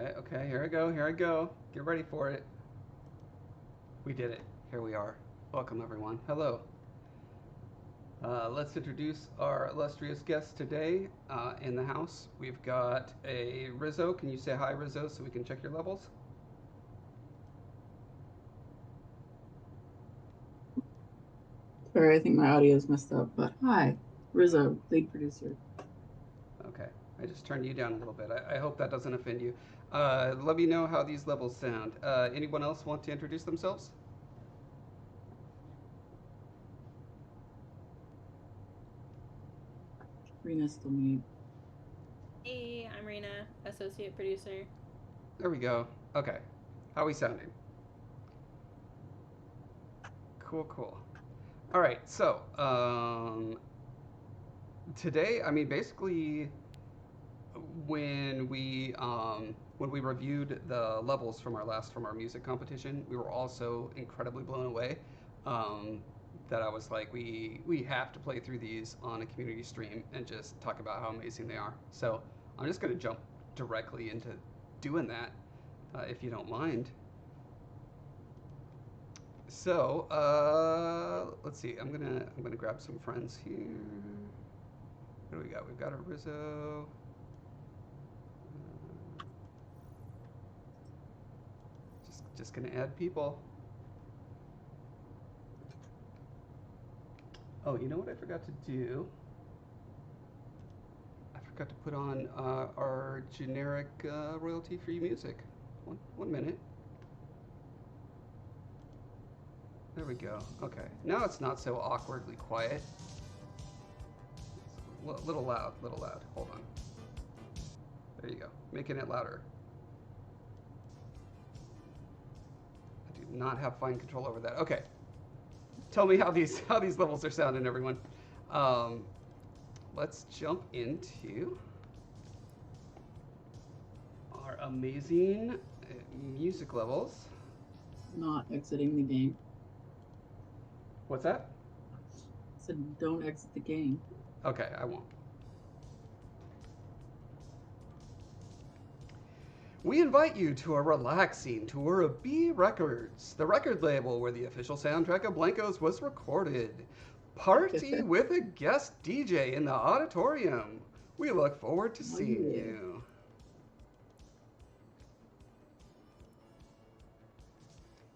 Okay, okay, here I go, here I go. Get ready for it. We did it. Here we are. Welcome, everyone. Hello. Let's introduce our illustrious guest today in the house. We've got a Rizzo. Can you say hi, Rizzo, so we can check your levels? Sorry, I think my audio is messed up, but hi, Rizzo, lead producer. Okay, I just turned you down a little bit. I hope that doesn't offend you. Let me know how these levels sound. Anyone else want to introduce themselves? Rena's still mute. Hey, I'm Rena, associate producer. There we go. Okay, how are we sounding? Cool, cool. All right, so today, I mean, basically, when we reviewed the levels from our music competition, we were also incredibly blown away. Um, that I was like, we have to play through these on a community stream and just talk about how amazing they are. So I'm just gonna jump directly into doing that, if you don't mind. So let's see. I'm gonna grab some friends here. What do we got? We've got a Rizzo. Just gonna add people. Oh, you know what I forgot to do? I forgot to put on our generic royalty-free music. One minute. There we go. Okay. Now it's not so awkwardly quiet. Little loud, little loud. Hold on. There you go. Making it louder. I do not have fine control over that. Okay. Tell me how these levels are sounding, everyone. Um, let's jump into our amazing music levels. Not exiting the game. What's that? So don't exit the game. Okay, I won't. We invite you to a relaxing tour of B Records, the record label where the official soundtrack of Blankos was recorded. Party with a guest DJ in the auditorium. We look forward to Oh seeing yeah. you.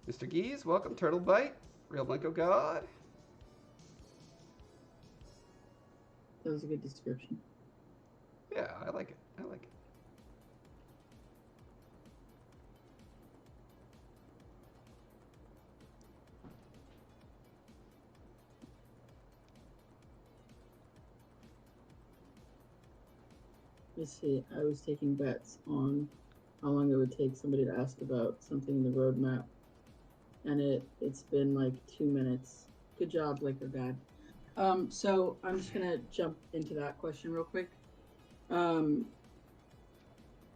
Mr. Geese, welcome. Turtle Bite, Real Blanco God. That was a good description. Yeah, I like it. I like it. Let's see, I was taking bets on how long it would take somebody to ask about something in the roadmap, and it's been like 2 minutes. Good job, Laker Dad. So I'm just gonna jump into that question real quick. Um,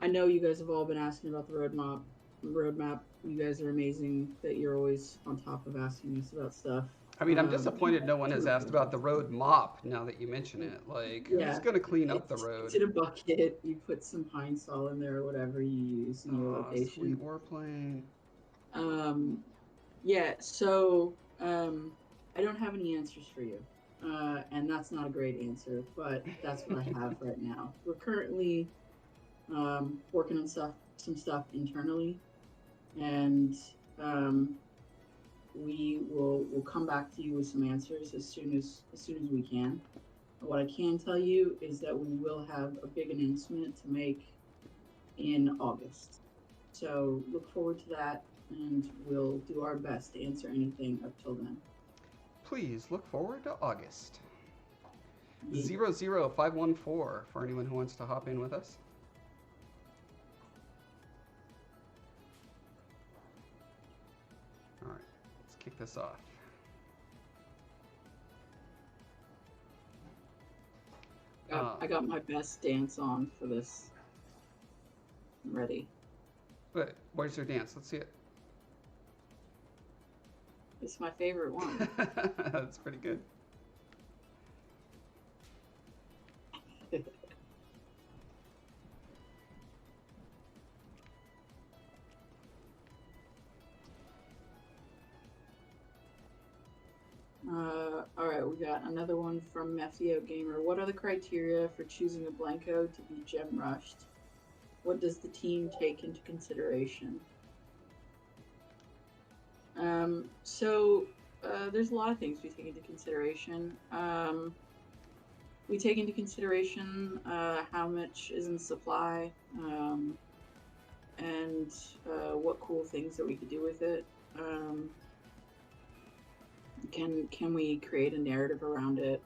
I know you guys have all been asking about the roadmap. Roadmap. You guys are amazing that you're always on top of asking us about stuff. I mean, I'm disappointed no one To has asked about the road mop now that you mention it. Like, who's Yeah, going to clean up the it's road? in a bucket. You put some pine sol in there or whatever you use in your Aw, location. sweet warplane. Um, yeah. So I don't have any answers for you, and that's not a great answer, but that's what I have right now. We're currently working on some stuff internally, and um, we'll come back to you with some answers as soon as we can. What I can tell you is that we will have a big announcement to make in August. So look forward to that, and we'll do our best to answer anything up till then. Please look forward to August. Yeah. 00514 for anyone who wants to hop in with us. All right, let's kick this off. I got my best dance on for this. I'm ready. But where's your dance? Let's see it. It's my favorite one. That's pretty good. All right, we got another one from Methio Gamer. What are the criteria for choosing a Blanco to be gem rushed? What does the team take into consideration? There's a lot of things we take into consideration. We take into consideration how much is in supply, and what cool things that we could do with it. Can we create a narrative around it?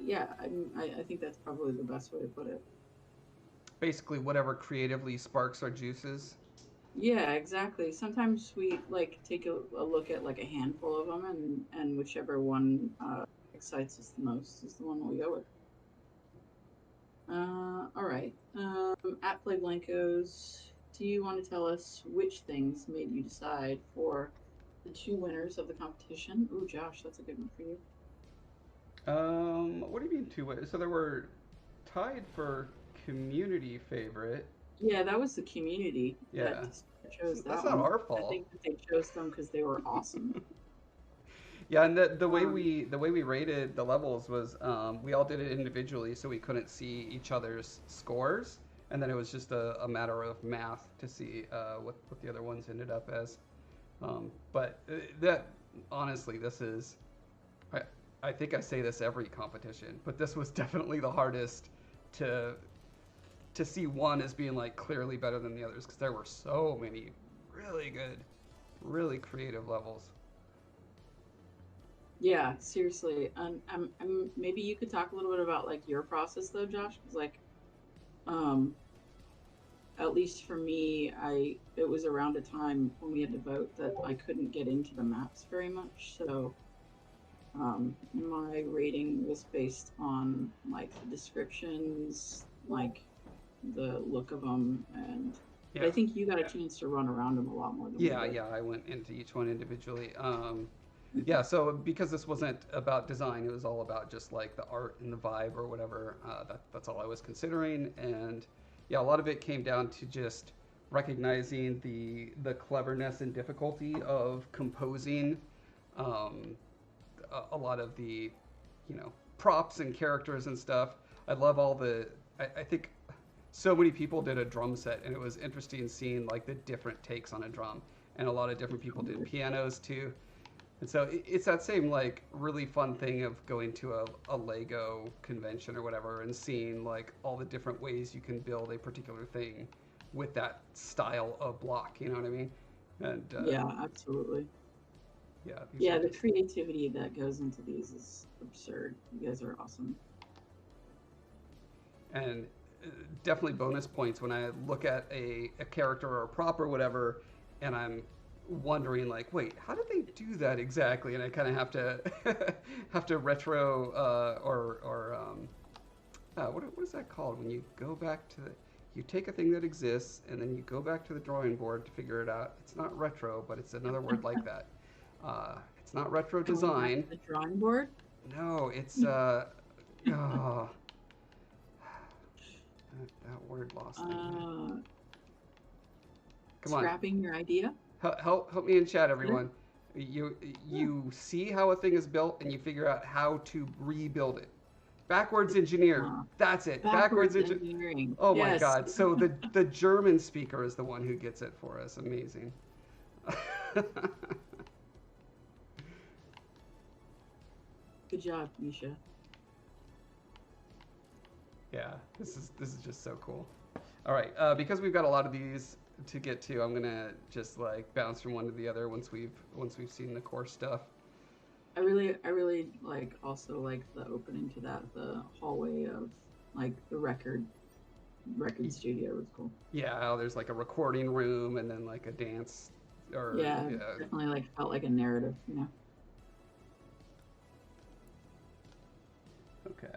Yeah, I think that's probably the best way to put it. Basically, whatever creatively sparks our juices. Yeah, exactly. Sometimes we like take a look at like a handful of them, and whichever one excites us the most is the one we go with. All right. At Play Blankos, do you want to tell us which things made you decide for the two winners of the competition? Ooh, Josh, that's a good one for you. What do you mean two ways? So there were tied for community favorite. Yeah, that was the community that Yeah, chose that's that not one. our I fault. think that they chose them because they were awesome. Yeah, and the way Um, we rated the levels was we all did it individually, so we couldn't see each other's scores, and then it was just a matter of math to see what the other ones ended up as. But that honestly, this is I I think I say this every competition, but this was definitely the hardest to to see one as being like clearly better than the others because there were so many really good, really creative levels. yeah, seriously. Maybe you could talk a little bit about like your process though, Josh, because like um, at least for me, I it was around a time when we had to vote that I couldn't get into the maps very much. So my rating was based on like the descriptions, like the look of them, and but Yeah, I think you got a chance to run around them a lot more than we yeah, did. yeah. I went into each one individually. Yeah, so because this wasn't about design, it was all about just like the art and the vibe or whatever. That's all I was considering, and yeah, a lot of it came down to just recognizing the cleverness and difficulty of composing um, a lot of the, you know, props and characters and stuff. I love all the. I think so many people did a drum set, and it was interesting seeing like the different takes on a drum, and a lot of different people did pianos too. And so it's that same like really fun thing of going to a Lego convention or whatever and seeing like all the different ways you can build a particular thing with that style of block. You know what I mean? And Yeah, absolutely. yeah, these are Yeah, the just creativity that goes into these is absurd. You guys are awesome. and definitely bonus points when I look at a character or a prop or whatever, and I'm wondering like, wait, how did they do that exactly? And I kind of have to have to retro what is that called when you go back to you take a thing that exists and then you go back to the drawing board to figure it out. It's not retro, but it's another word like that. It's not retro Going back design. to the drawing board, No, it's oh, that word lost me. uh, Come on, scrapping your idea. help me in chat, Is it? everyone. You Yeah. you see how a thing is built and you figure out how to rebuild it. Backwards engineer. Uh, That's it. Backwards backwards engineer. engineering. Oh my Yes. God. So the German speaker is the one who gets it for us. Amazing. Good job, Misha. Yeah, this is just so cool. All right, because we've got a lot of these to get to, I'm gonna just like bounce from one to the other once we've seen the core stuff. I really like also like the opening to that, the hallway of like the record studio was cool. Yeah, how there's like a recording room and then like a dance or Yeah, definitely like felt like a narrative, you know. okay.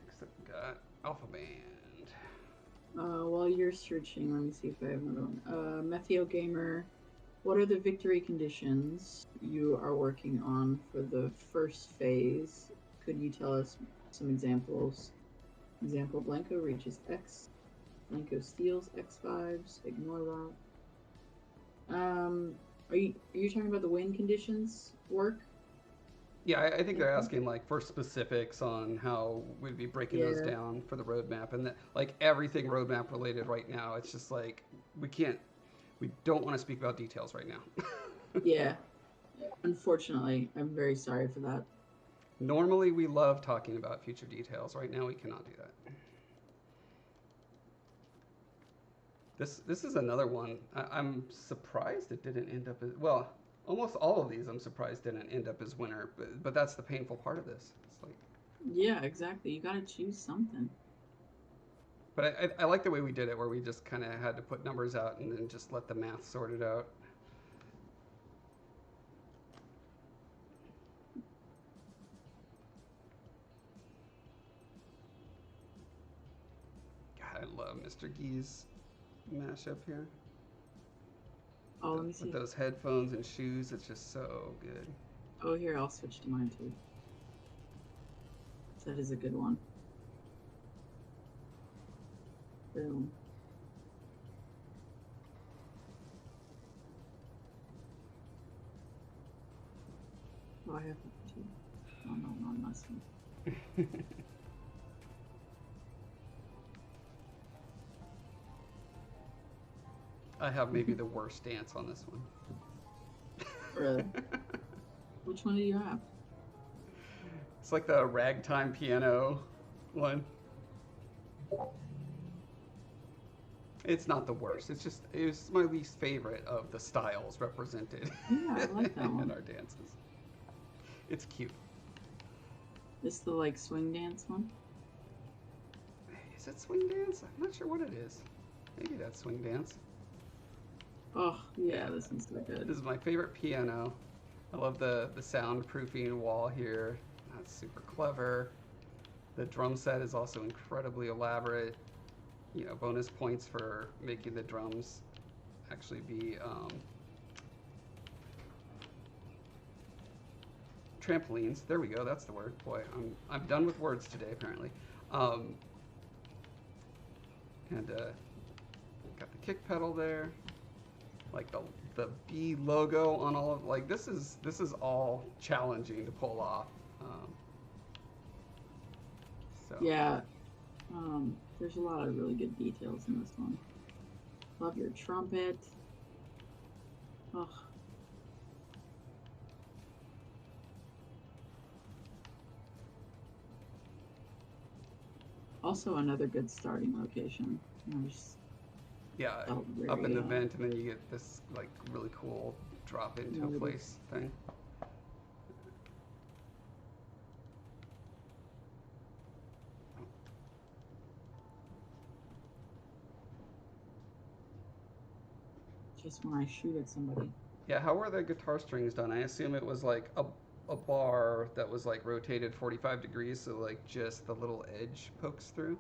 Next up we got Alpha Band. While you're searching, let me see if I have another one. Methio Gamer, what are the victory conditions you are working on for the first phase? Could you tell us some examples? Example, Blanco reaches X. Blanco steals X5s. Ignore that. Are you talking about the wind conditions work? Yeah, I think they're asking like for specifics on how we'd be breaking those Yeah, down for the roadmap, and that, like everything roadmap related right now. It's just like we can't, we don't want to speak about details right now. yeah. Unfortunately, I'm very sorry for that. Normally, we love talking about future details. Right now, we cannot do that. This is another one. I'm surprised it didn't end up as well. Almost all of these, I'm surprised didn't end up as winner. But that's the painful part of this. It's like, Yeah, exactly. You got to choose something. but I like the way we did it, where we just kind of had to put numbers out and then just let the math sort it out. God, I love Mr. Gee's mashup here. Oh, let me see. With those headphones and shoes, it's just so good. Oh, here, I'll switch to mine too. That is a good one. Boom. Oh, I have two. Oh, no, not this one. I have maybe the worst dance on this one. Really? Which one do you have? It's like the ragtime piano one. It's not the worst. It was my least favorite of the styles represented Yeah, I like that in one. our dances. It's cute. This the like swing dance one? Is it swing dance? I'm not sure what it is. Maybe that's swing dance. Oh, yeah, this one's so good. This is my favorite piano. I love the soundproofing wall here. That's super clever. The drum set is also incredibly elaborate. You know, bonus points for making the drums actually be trampolines. There we go. That's the word. Boy, I'm done with words today apparently. And got the kick pedal there. Like the B logo on all of, like this is all challenging to pull off. So Yeah, there's a lot of really good details in this one. Love your trumpet. Oh, also another good starting location. Just yeah, felt up in the very, vent, and then you get this like really cool drop into a Noted. place thing. just when I shoot at somebody. Yeah, how were the guitar strings done? I assume it was like a bar that was like rotated 45 degrees, so like just the little edge pokes through.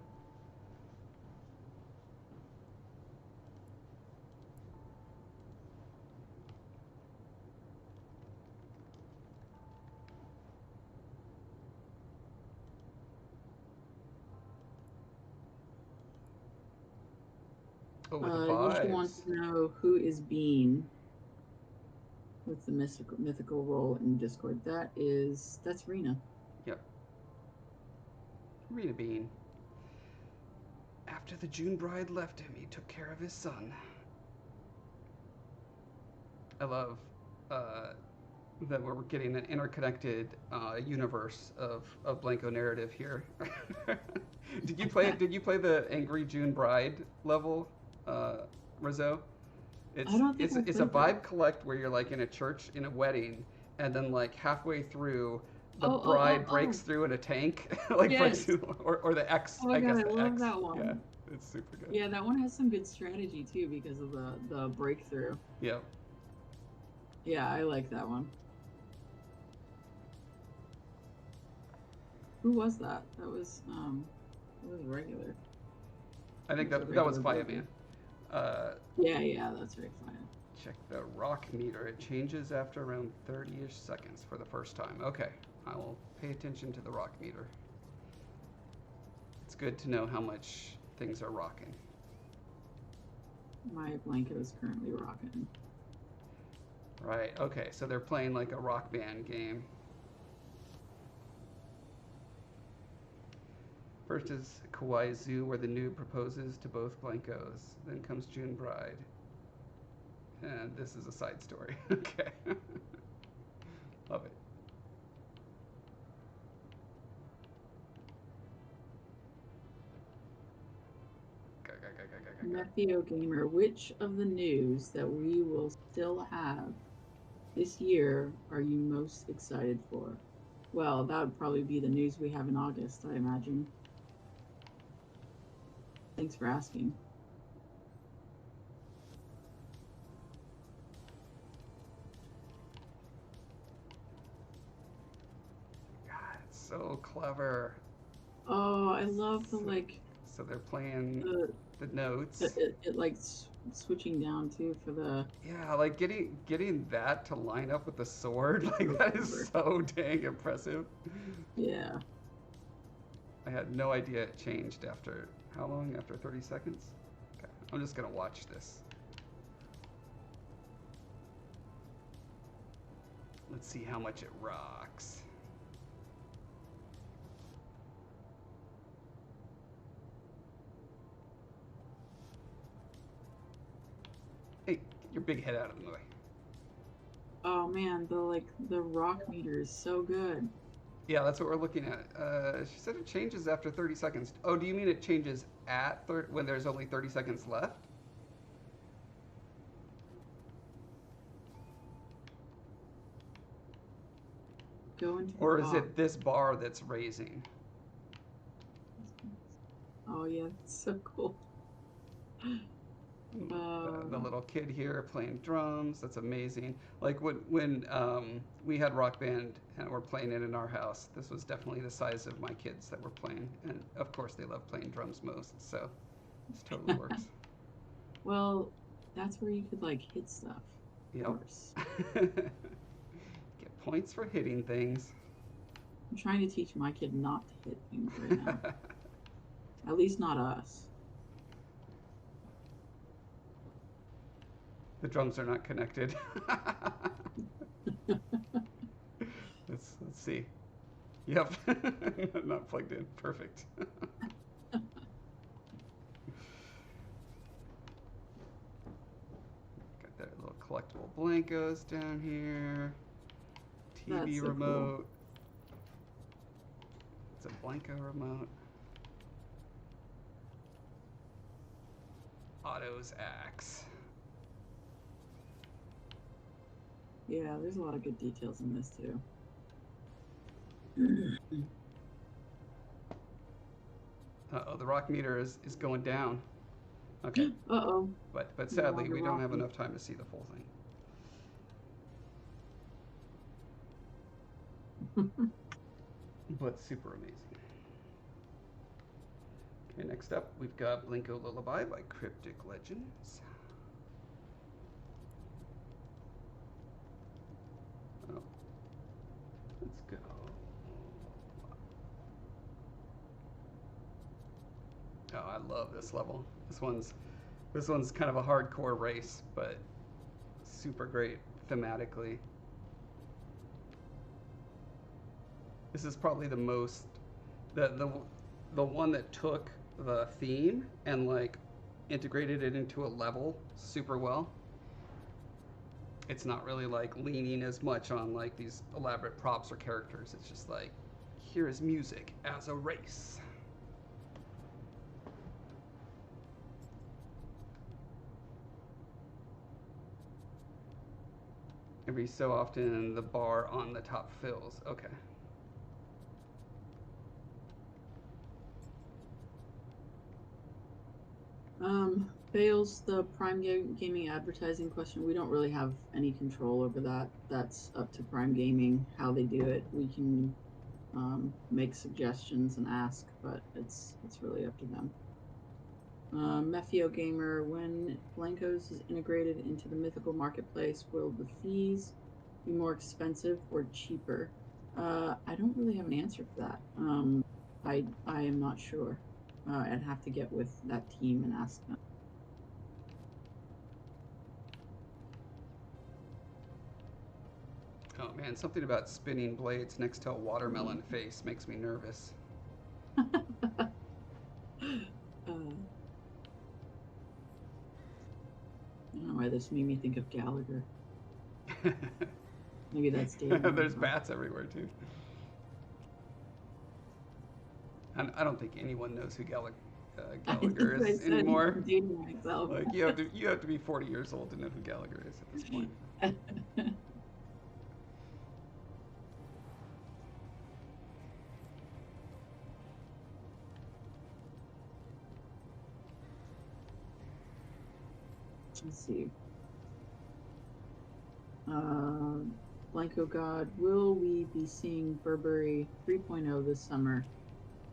Oh, with the Nisha wants vibes. to know who is Bean. What's the mythical role in Discord? That's Rena. Yep. Rita Bean. After the June bride left him, he took care of his son. I love uh, that we're getting an interconnected universe of Blanco narrative here. Did you play the Angry June Bride level, Rizzo? I don't think I It's a played that. vibe collect where you're like in a church in a wedding, and then like halfway through, the Oh, oh, oh, bride breaks oh. through in a tank, like breaks Yes. through, or the X. Oh my I guess god, I the love X. that one. Yeah, it's super good. Yeah, that one has some good strategy too because of the breakthrough. Yeah. Yeah, I like that one. Who was that? That was regular. I think That was a that was regular Fireman. Yeah, that's right, fine. Check the rock meter. It changes after around 30-ish seconds for the first time. Okay, I will pay attention to the rock meter. It's good to know how much things are rocking. My blanket is currently rocking. Right. Okay. So they're playing like a rock band game. First is Kawaii Zoo, where the noob proposes to both Blankos. Then comes June Bride. And this is a side story. Okay. Love it. Go, go, go, go, go, go, go. Methio Gamer, which of the news that we will still have this year are you most excited for? Well, that would probably be the news we have in August, I imagine. Thanks for asking. God, it's so clever. Oh, I love the So, like so they're playing the the notes. it like switching down too for the Yeah, like getting that to line up with the sword, like that is so dang impressive. yeah. I had no idea it changed after how long? After 30 seconds? Okay, I'm just gonna watch this. Let's see how much it rocks. Hey, get your big head out of the way. Oh man, the rock meter is so good. Yeah, that's what we're looking at. She said it changes after 30 seconds. Oh, do you mean it changes at when there's only 30 seconds left? Go into the Or is box. it this bar that's raising? Oh yeah, it's so cool. The little kid here playing drums, that's amazing. Like when we had Rock Band and we're playing it in our house, this was definitely the size of my kids that were playing. And of course they love playing drums most, so this totally works. Well, that's where you could like hit stuff. Yep. Of course. Get points for hitting things. I'm trying to teach my kid not to hit things right now. At least not us. The drums are not connected. Let's see. Yep. Not plugged in. Perfect. Got that little collectible Blankos down here. TV That's so remote. cool. It's a Blanco remote. Otto's axe. Yeah, there's a lot of good details in this too. Uh-oh, the rock meter is going down. Okay. Uh-oh. But sadly, longer we don't have rocking. enough time to see the full thing. But super amazing. Okay, next up, we've got Blinko Lullaby by Cryptic Legends. Oh, let's go. Oh, I love this level. This one's kind of a hardcore race, but super great thematically. This is probably the most the one that took the theme and like integrated it into a level super well. It's not really like leaning as much on like these elaborate props or characters. It's just like, here is music as a race. Every so often the bar on the top fills. Okay. Fails the Gaming advertising question. We don't really have any control over that. That's up to Prime Gaming how they do it. We can make suggestions and ask, but it's really up to them. Methio Gamer, when Blankos is integrated into the Mythical Marketplace, will the fees be more expensive or cheaper? I don't really have an answer for that. I am not sure. I'd have to get with that team and ask them. Man, something about spinning blades next to a watermelon face makes me nervous. I don't know why this made me think of Gallagher. Maybe that's David. There's bats everywhere too. And I don't think anyone knows who Gallagher is anymore. Like you have to be 40 years old to know who Gallagher is at this point. Let's see. Blanco God, will we be seeing Burberry 3.0 this summer?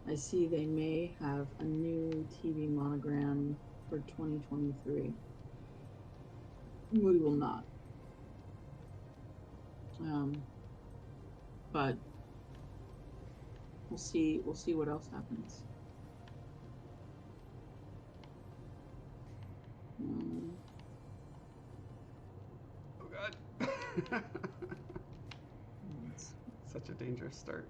I see they may have a new TV monogram for 2023. We will not. But we'll see what else happens. Oh God. Such a dangerous start.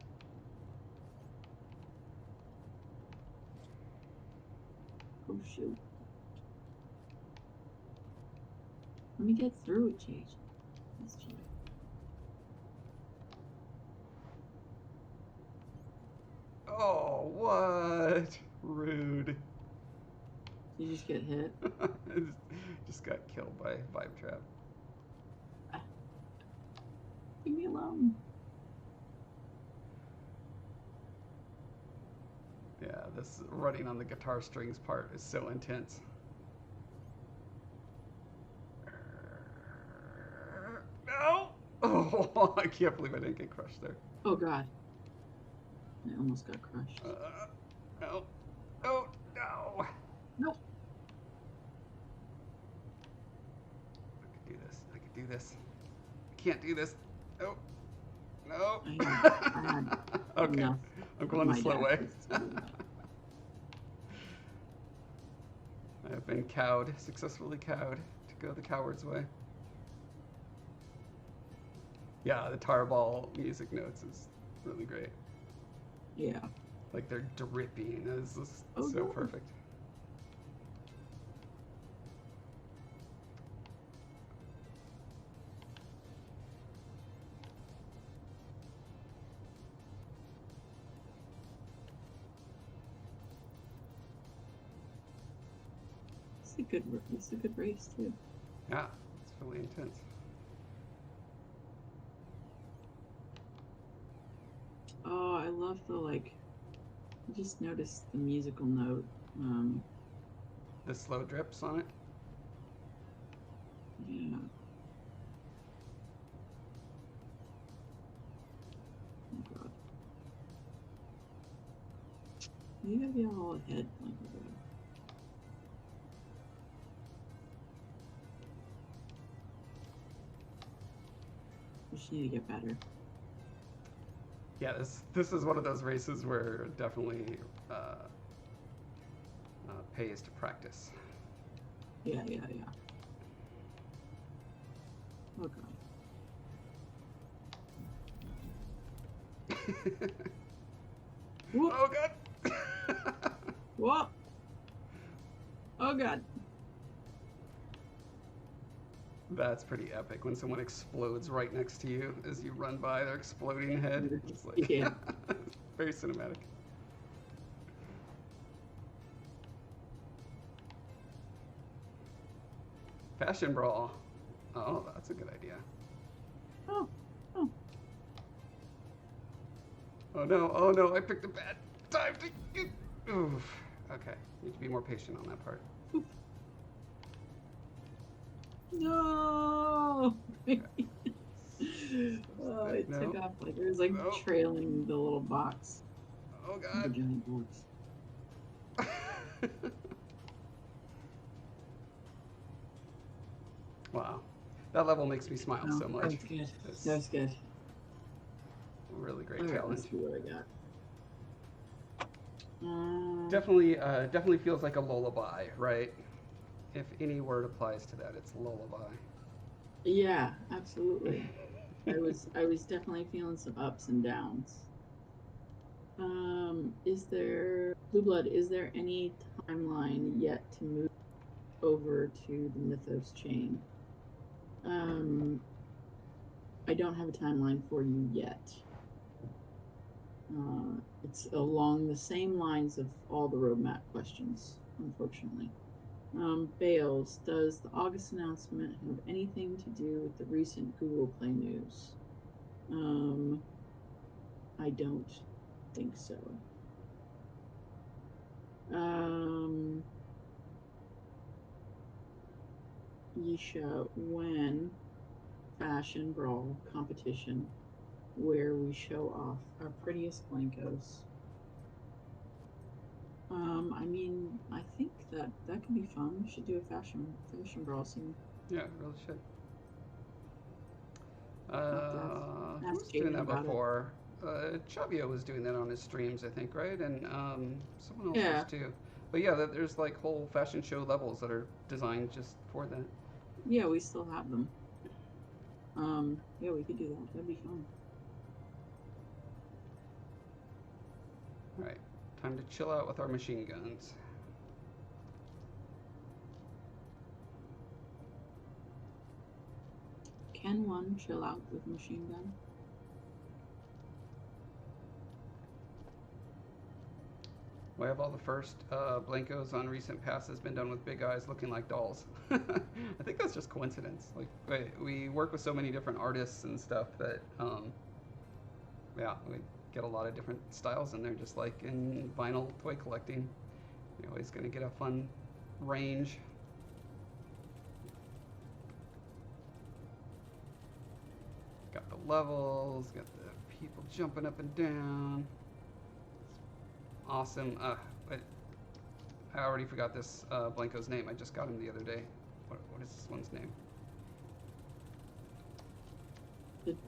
Oh shoot. Let me get through it, Jade. Let's try. Oh, what? Rude. You just get hit? Just got killed by Vibe Trap. Leave me alone. Yeah, this running on the guitar strings part is so intense. No! Oh, I can't believe I didn't get crushed there. Oh God. I almost got crushed. No. Oh, no. Nope. I could do this. I can't do this. Oh. No. Okay. I'm going the slow way. I have been successfully cowed to go the coward's way. Yeah, the tarball music notes is really great. Yeah. Like they're dripping. It's just so God. perfect. It's a good race too. Yeah, it's really intense. Oh, I love the I just noticed the musical note. The slow drips on it. Yeah. Oh God. You gotta be all ahead. We just need to get better. Yeah, this is one of those races where it definitely pays to practice. Yeah. Oh God. Whoop. Oh God. Whoa. Oh God. That's pretty epic when someone explodes right next to you as you run by their exploding head. It's like Yeah. very cinematic. Fashion brawl. Oh, that's a good idea. Oh. Oh no, I picked a bad time to get. Oof. Okay, need to be more patient on that part. No. Oh, it took off it was trailing the little box. Oh God. The giant box. Wow, that level makes me smile so much. That's good. That's good. Really great All right, challenge. let's see what I got. Definitely feels like a lullaby, right? If any word applies to that, it's lullaby. Yeah, absolutely. I was definitely feeling some ups and downs. Is there Blue Blood? Is there any timeline yet to move over to the Mythos chain? I don't have a timeline for you yet. It's along the same lines of all the roadmap questions, unfortunately. Bales, does the August announcement have anything to do with the recent Google Play news? I don't think so. Yisha, when fashion brawl competition where we show off our prettiest Blankos? I mean, I think that could be fun. We should do a fashion brawl soon. Yeah, it really should. Who Ask was doing Jaden that about it. before? Chavio was doing that on his streams, I think, right? And someone else Yeah. was too. But yeah, there's like whole fashion show levels that are designed just for that. Yeah, we still have them. Yeah, we could do that. That'd be fun. All right, time to chill out with our machine guns. Can one chill out with machine gun? Why have all the first Blankos on recent passes been done with big eyes looking like dolls? I think that's just coincidence. Like we work with so many different artists and stuff that yeah, we get a lot of different styles in there, just like in vinyl toy collecting. You're always going to get a fun range. Got the levels, got the people jumping up and down. Awesome. I already forgot this Blanco's name. I just got him the other day. What is this one's name?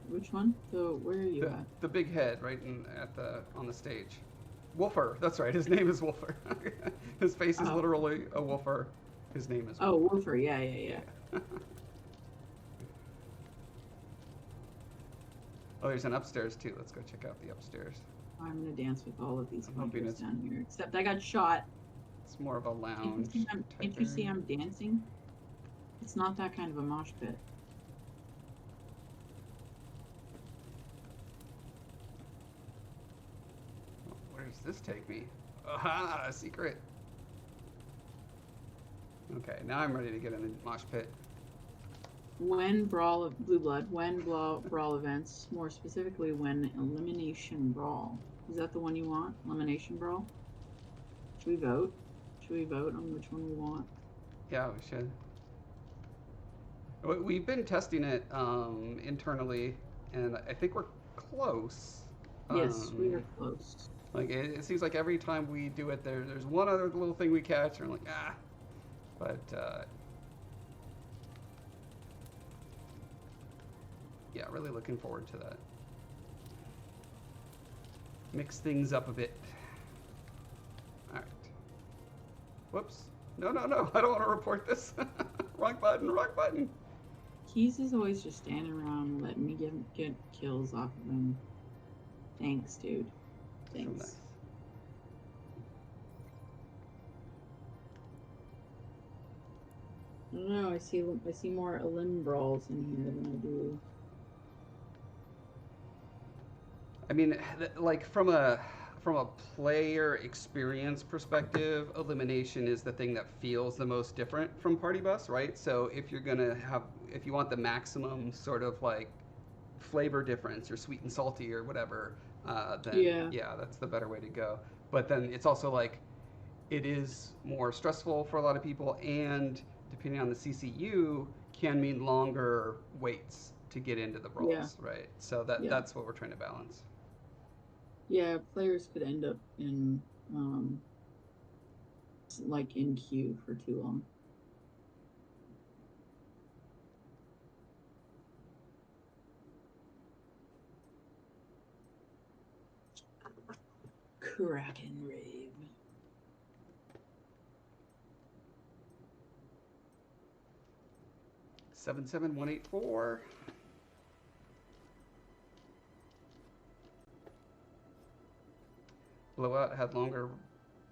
Which one? So where are you at? The big head, right on the stage. Wolfer. That's right. His name is Wolfer. His face is literally a wolfer. His name is Wolfer. Oh, Wolfer. Yeah. Oh, there's an upstairs too. Let's go check out the upstairs. I'm gonna dance with all of these I'm hoping Blankos it's- down here. Except I got shot. It's more of a lounge. Can't you see I'm dancing? It's not that kind of a mosh pit. Where does this take me? Aha! A secret. Okay, now I'm ready to get in the mosh pit. When Blue Blood, when brawl events, more specifically when Elimination Brawl. Is that the one you want? Elimination Brawl? Should we vote? Should we vote on which one we want? Yeah, we should. We've been testing it internally, and I think we're close. Yes, we are close. Like it seems like every time we do it, there's one other little thing we catch, and we're like, ah. But yeah, really looking forward to that. Mix things up a bit. All right. Whoops. No. I don't want to report this. Wrong button. Keys is always just standing around letting me get kills off of him. Thanks, dude. Thanks. So nice. I don't know. I see more elim brawls in here than I do. I mean, like from a player experience perspective, elimination is the thing that feels the most different from Party Bus, right? So if you want the maximum sort of like flavor difference or sweet and salty or whatever, then yeah, that's the better way to go. But then it's also like it is more stressful for a lot of people, and depending on the CCU, can mean longer waits to get into the brawls, right? So that's what we're trying to balance. Yeah, players could end up in like in queue for too long. Kraken Rave. $77184. Blowout had longer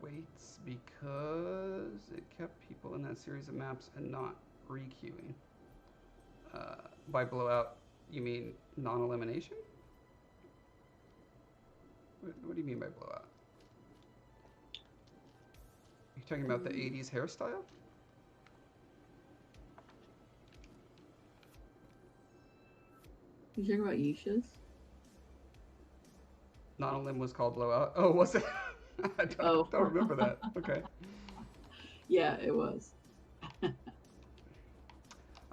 waits because it kept people in that series of maps and not requeuing. Uh, by blowout, you mean non-elimination? What do you mean by blowout? You talking about the 80s hairstyle? You talking about Yisha's? Non-elim was called blowout. Oh, was it? I don't remember that. Okay. Yeah, it was.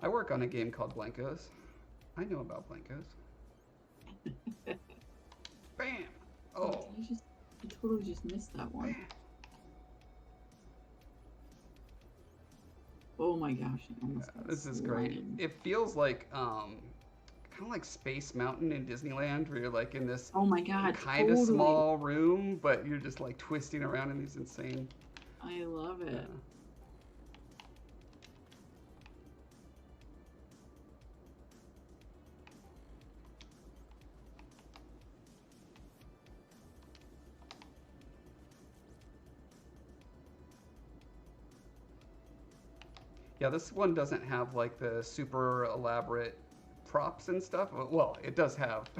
I work on a game called Blankos. I know about Blankos. Bam! Oh. I totally just missed that one. Bam. Oh my gosh! I almost got This is great. It feels like kind of like Space Mountain in Disneyland, where you're like in this oh my god, kind of small room, but you're just like twisting around in these insane. I love it. Yeah, this one doesn't have like the super elaborate props and stuff. Well, it does have.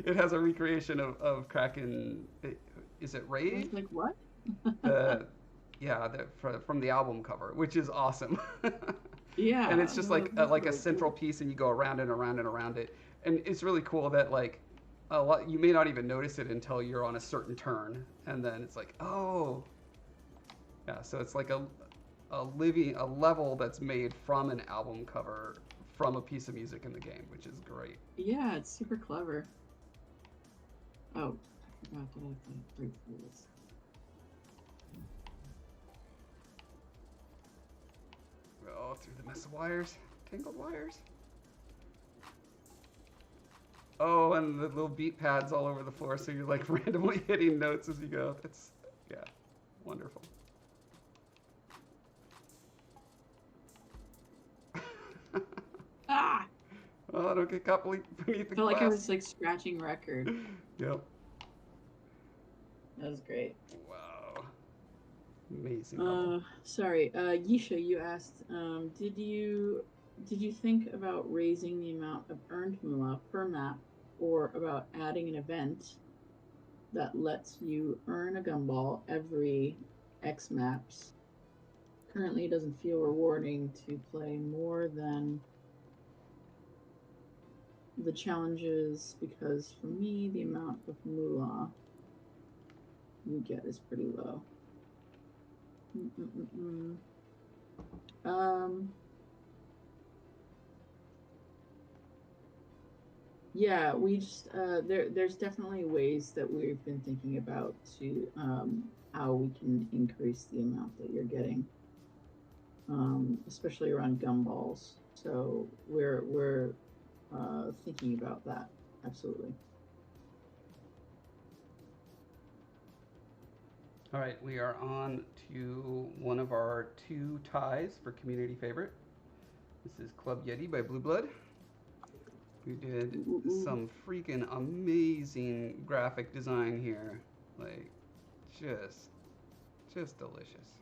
It has a recreation of Kraken. Is it Raid? Like what? Yeah, from the album cover, which is awesome. Yeah. And it's just like a central piece, and you go around and around and around it, and it's really cool that like a lot you may not even notice it until you're on a certain turn, and then it's like, oh, yeah. So it's like a level that's made from an album cover from a piece of music in the game, which is great. Yeah, it's super clever. Oh, I forgot that I have to break through this. Oh, through the mess of wires, tangled wires. Oh, and the little beat pads all over the floor, so you're like randomly hitting notes as you go. It's, yeah, wonderful. Ah! Oh, I don't get caught beneath the glass. I felt like I was like scratching record. Yep. That was great. Wow. Amazing. Sorry, Yisha, you asked, did you think about raising the amount of earned moolah per map, or about adding an event that lets you earn a gumball every X maps? Currently, it doesn't feel rewarding to play more than the challenges, because for me, the amount of moolah you get is pretty low. Yeah, we just there's definitely ways that we've been thinking about to how we can increase the amount that you're getting, especially around gumballs. So we're thinking about that. Absolutely. All right, we are on to one of our 2 ties for community favorite. This is Club Yeti by Blue Blood, who did some freaking amazing graphic design here. Like, just delicious.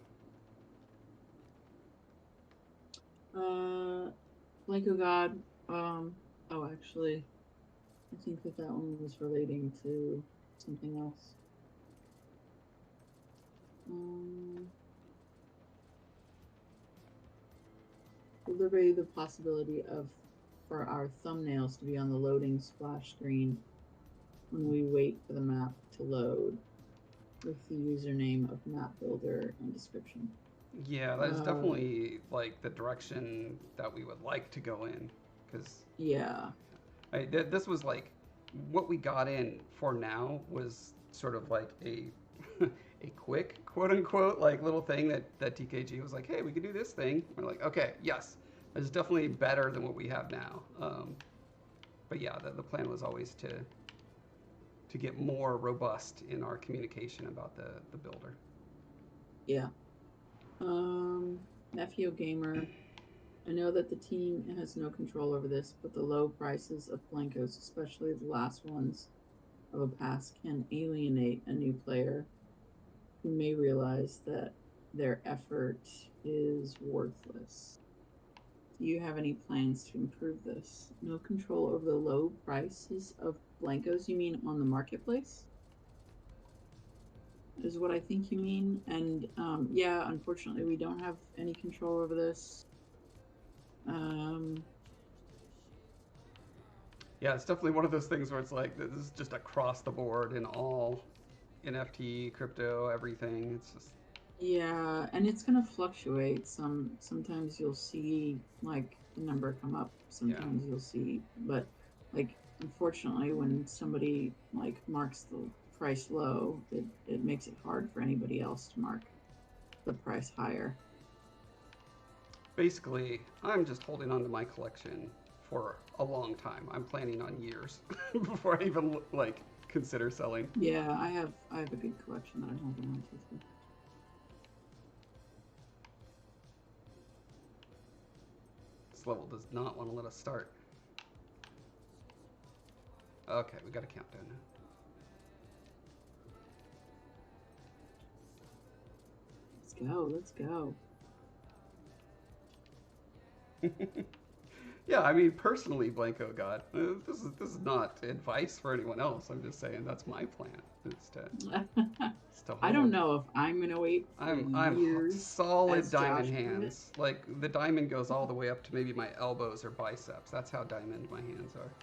Blanko God. Oh, actually, I think that one was relating to something else. Will there be the possibility for our thumbnails to be on the loading splash screen when we wait for the map to load, with the username of map builder and description? Yeah, that is definitely like the direction that we would like to go in, because yeah, this was like what we got in for now was sort of like a a quick quote unquote like little thing that TKG was like, hey, we could do this thing. We're like, okay, yes, it's definitely better than what we have now. But yeah, the plan was always to get more robust in our communication about the builder. Yeah. Nephew Gamer, I know that the team has no control over this, but the low prices of Blankos, especially the last ones, of a pass can alienate a new player who may realize that their effort is worthless. Do you have any plans to improve this? No control over the low prices of Blankos, you mean on the marketplace? Is what I think you mean. And yeah, unfortunately, we don't have any control over this. Yeah, it's definitely one of those things where it's like this is just across the board in all NFT, crypto, everything. It's just Yeah, and it's gonna fluctuate. Sometimes you'll see like the number come up. Sometimes you'll see, but like unfortunately, when somebody like marks the price low, it makes it hard for anybody else to mark the price higher. basically I'm just holding on to my collection for a long time. I'm planning on years before I even like consider selling. Yeah, I have a good collection that I'm holding on to too. This level does not want to let us start. Okay, we got a countdown Let's go, let's go. now. Yeah, I mean, personally, Blanco God, this is not advice for anyone else. I'm just saying that's my plan. It's to I don't hold. know if I'm gonna wait for I'm years. solid as diamond Josh put it. hands. Like the diamond goes all the way up to maybe my elbows or biceps. That's how diamond my hands are.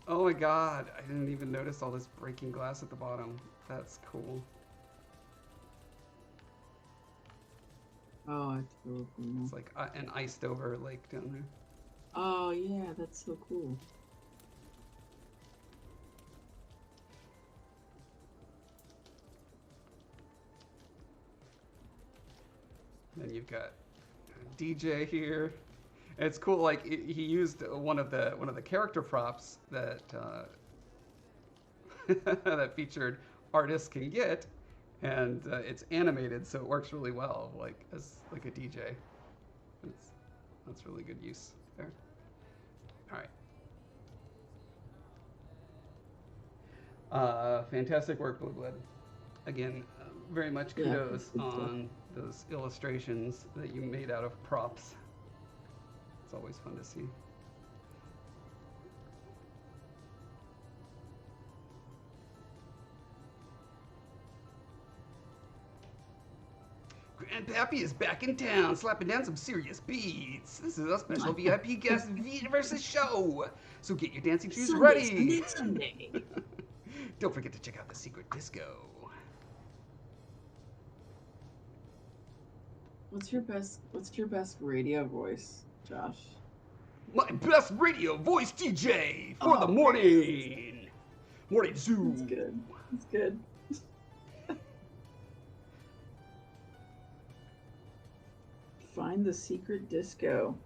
Oh my god, I didn't even notice all this breaking glass at the bottom. That's cool. Oh, it's so cool. It's like an iced over lake down there. Oh yeah, that's so cool. Then you've got a DJ here. And it's cool. Like he used one of the character props that that featured artists can get, and it's animated, so it works really well. Like as like a DJ. That's really good use there. All right. Fantastic work, Blue Blood. Again, very much Yeah, kudos that's good stuff. on those illustrations that you made out of props. It's always fun to see. Grandpappy is back in town, slapping down some serious beats. This is a special VIP guest versus show. So get your dancing shoes Sunday, ready. Sunday. Don't forget to check out the secret disco. What's your best radio voice, Josh? My best radio voice DJ for the morning. Morning zoo. That's good. That's good. Find the secret disco.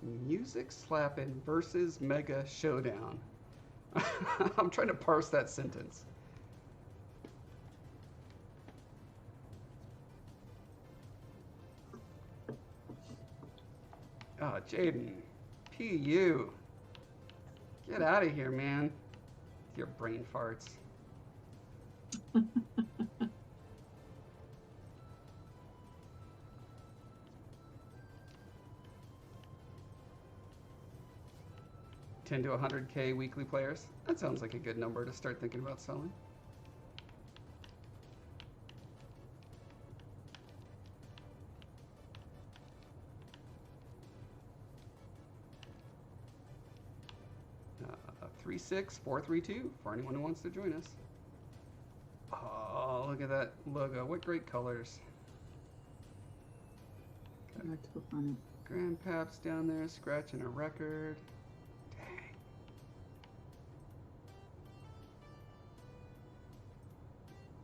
Music slapping versus mega showdown. I'm trying to parse that sentence. Oh, Jaden. PU. Get out of here, man. With your brain farts. $10 to $100K weekly players. That sounds like a good number to start thinking about selling. Uh, 36432 for anyone who wants to join us. Oh, look at that logo. What great colors. I took on it. Grandpap's down there scratching a record. Dang.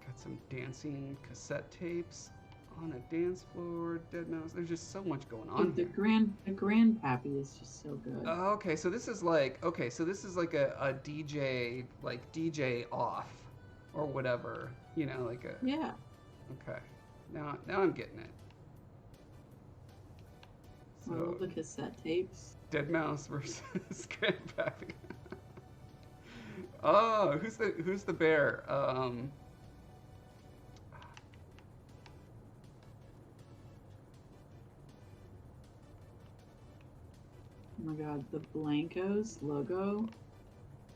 Got some dancing cassette tapes on a dance floor. Dead mouse. There's just so much going on The here. grandpappy is just so good. Oh, okay, so this is like a DJ, like DJ off. or whatever. You know, like a Yeah. okay. Now I'm getting it. I love So the cassette tapes. Dead Mouse versus Grandpappy. Oh, who's the bear? Oh my god, the Blankos logo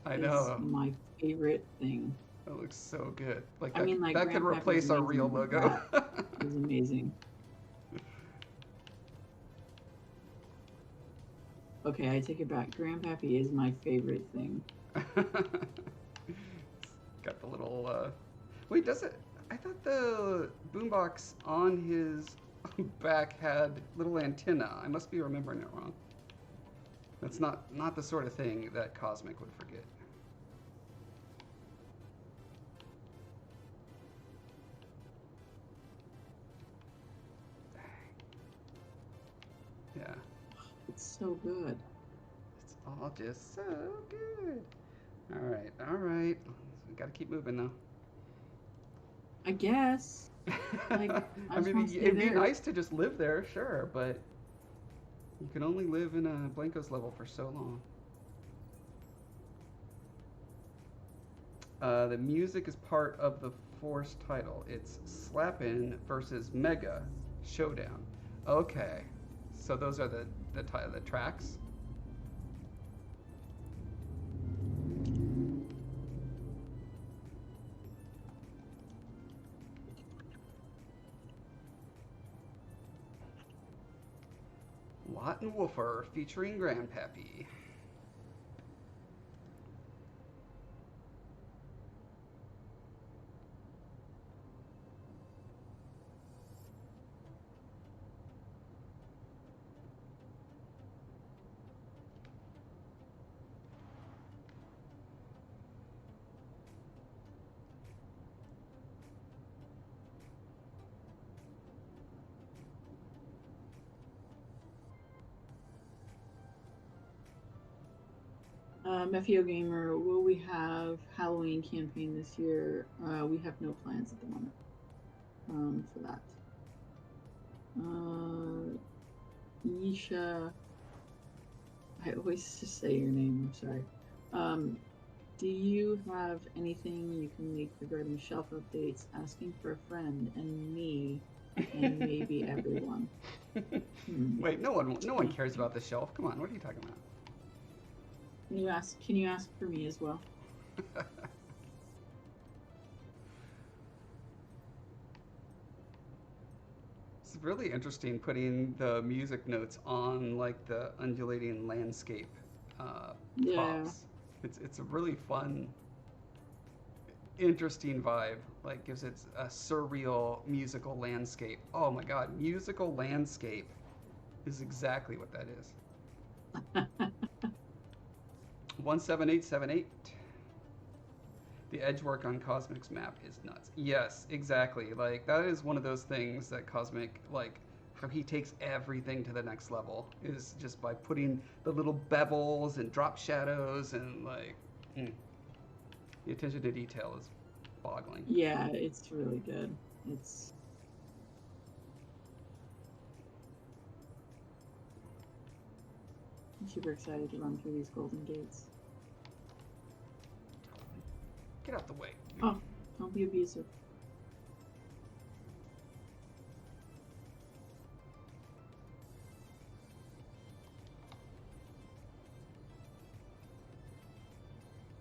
I is know. my favorite thing. That looks so good. Like I mean, like, that could Grandpappy's replace our amazing, real but logo. that is amazing. Okay, I take it back. Grandpappy is my favorite thing. Got the little. Wait, does it? I thought the boombox on his back had little antenna. I must be remembering it wrong. That's not the sort of thing that Cosmic would forget. Yeah. It's so good. It's all just so good. All right, all right. We gotta keep moving though. I guess. Like, I just wanna stay it'd be there. nice to just live there, sure, but you can only live in a Blankos level for so long. The music is part of the Force title. It's Slappin' versus Mega Showdown. Okay, so those are the tracks. Lot and Woofer featuring Grandpappy. Mefio Gamer, will we have Halloween campaign this year? We have no plans at the moment for that. Yisha, I always just say your name, I'm sorry. Do you have anything you can make regarding shelf updates, asking for a friend, and me, and maybe everyone? Wait, no one cares about the shelf. Come on, what are you talking about? Can you ask for me as well? It's really interesting putting the music notes on like the undulating landscape Yeah. props. It's a really fun, interesting vibe. Like gives it a surreal musical landscape. Oh my god, musical landscape is exactly what that is. 17878. The edge work on Cosmic's map is nuts. Yes, exactly. Like that is one of those things that Cosmic, like how he takes everything to the next level is just by putting the little bevels and drop shadows and like the attention to detail is boggling. Yeah, it's really good. It's I'm super excited to run through these golden gates. Get out the way. Oh, don't be abusive.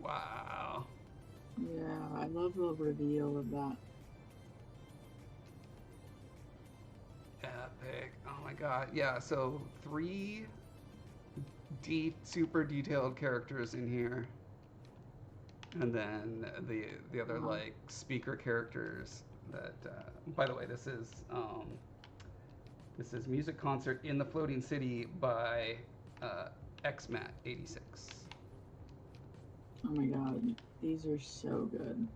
Wow. Yeah, I love the reveal of that. Epic. Oh my god. Yeah, so 3 super detailed characters in here. And then the other like speaker characters that by the way, this is Music Concert in the Floating City by XMat 86. Oh my god, these are so good.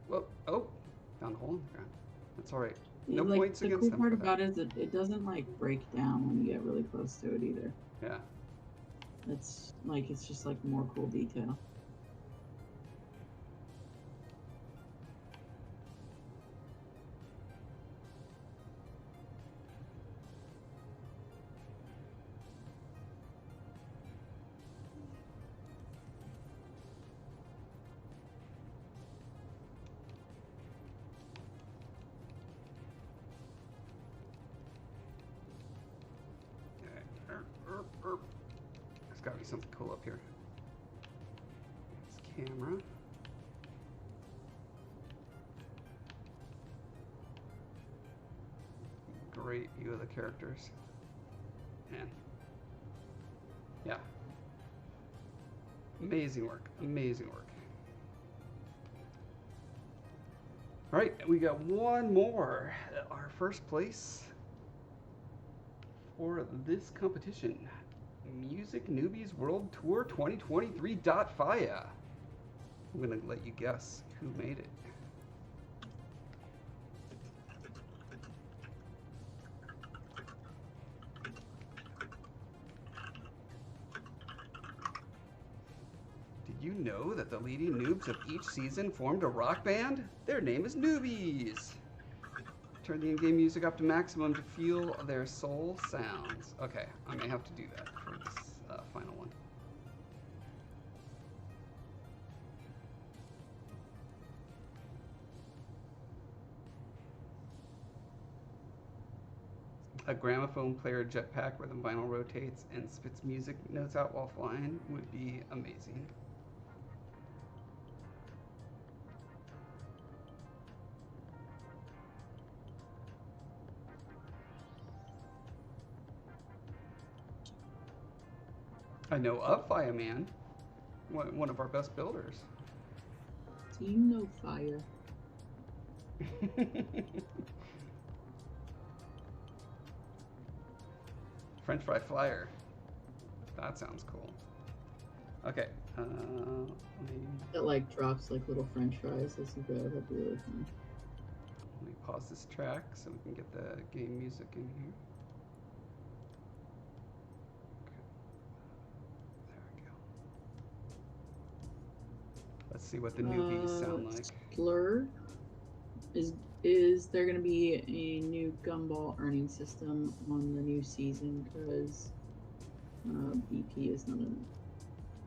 Whoa, oh, found a hole in the ground. That's all right. No like, points the against cool them part for that. about it is that it doesn't like break down when you get really close to it either. Yeah. It's like it's just like more cool detail. There's got to be something cool up here. It's camera. Great view of the characters. Man. Yeah. Amazing work. Amazing work. All right, we got one more. Our first place for this competition. Music Newbies World Tour 2023.fia. I'm going to let you guess who made it. Did you know that the leading noobs of each season formed a rock band? Their name is Newbies. Turn the in-game music up to maximum to feel their soul sounds. Okay, I may have to do that for this final one. A gramophone player jetpack where the vinyl rotates and spits music notes out while flying would be amazing. I know of Fireman, one of our best builders. Do you know fire? French fry flyer. That sounds cool. Okay. It like drops like little French fries as you go. That'd be really fun. Let me pause this track so we can get the game music in here. Let's see what the newbies sound like. Blur is there going to be a new gumball earning system on the new season because BP is not in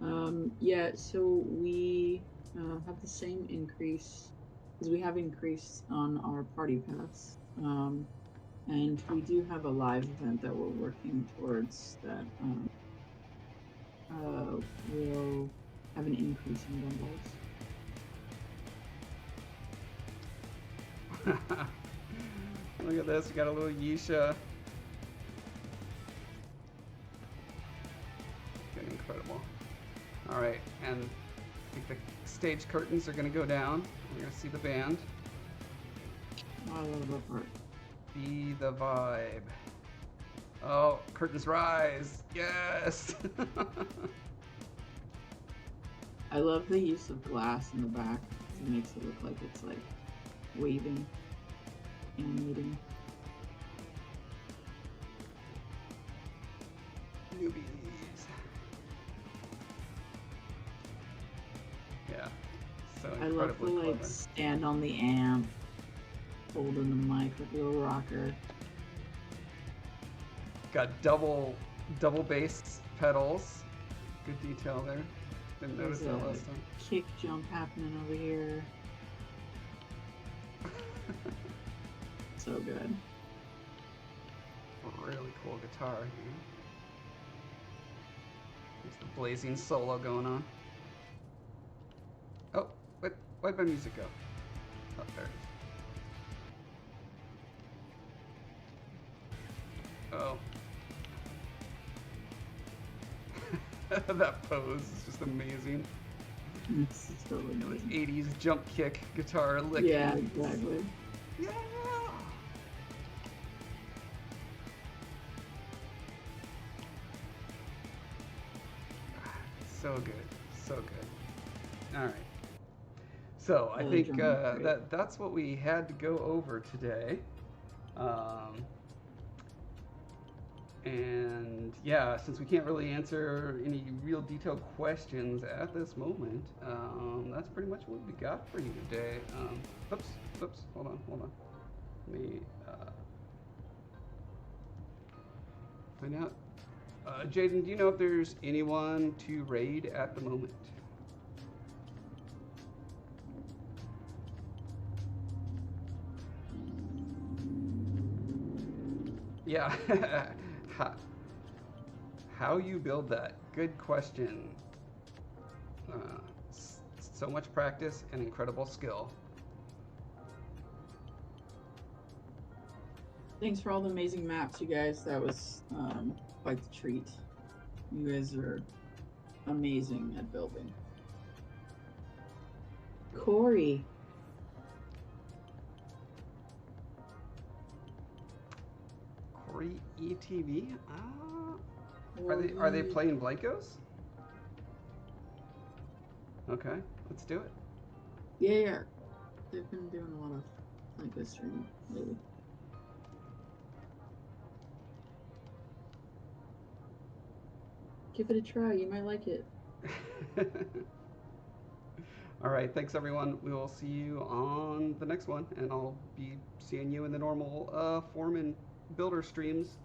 it. Yeah, so we have the same increase because we have increased on our party pass, and we do have a live event that we're working towards that will have an increase in gumballs. Look at this, we got a little Yisha. Getting incredible. Alright, and I think the stage curtains are gonna go down. We're gonna see the band. Oh, I love that part. Be the vibe. Oh, curtains rise. Yes! I love the use of glass in the back. It makes it look like it's like waving, animating. Newbies. Yeah, so I love the incredibly like clever. stand on the amp, holding the mic with a little rocker. Got double bass pedals. Good detail there. Didn't notice There's that a last time. kick jump happening over here. So good. Really cool guitar here. There's the blazing solo going on. Oh, where'd my music go? Oh, there it is. Oh. That pose is just amazing. It's totally You know, this amazing. 80s jump kick guitar licking. Yeah, exactly. Yeah. So good. So good. All right. So I Oh, the think drum, right. that's what we had to go over today. Um, and yeah, since we can't really answer any real detailed questions at this moment, that's pretty much what we got for you today. Oops, oops, hold on. Let me find out. Jaden, do you know if there's anyone to raid at the moment? Yeah. how, how you build that? Good question. Uh, so much practice and incredible skill. Thanks for all the amazing maps, you guys. That was quite the treat. You guys are amazing at building. Corey. Corey ETV? Are they playing Blankos? Okay, let's do it. Yeah. They've been doing a lot of like this stream lately. Give it a try. You might like it. All right, thanks everyone. We will see you on the next one, and I'll be seeing you in the normal Foreman Builder streams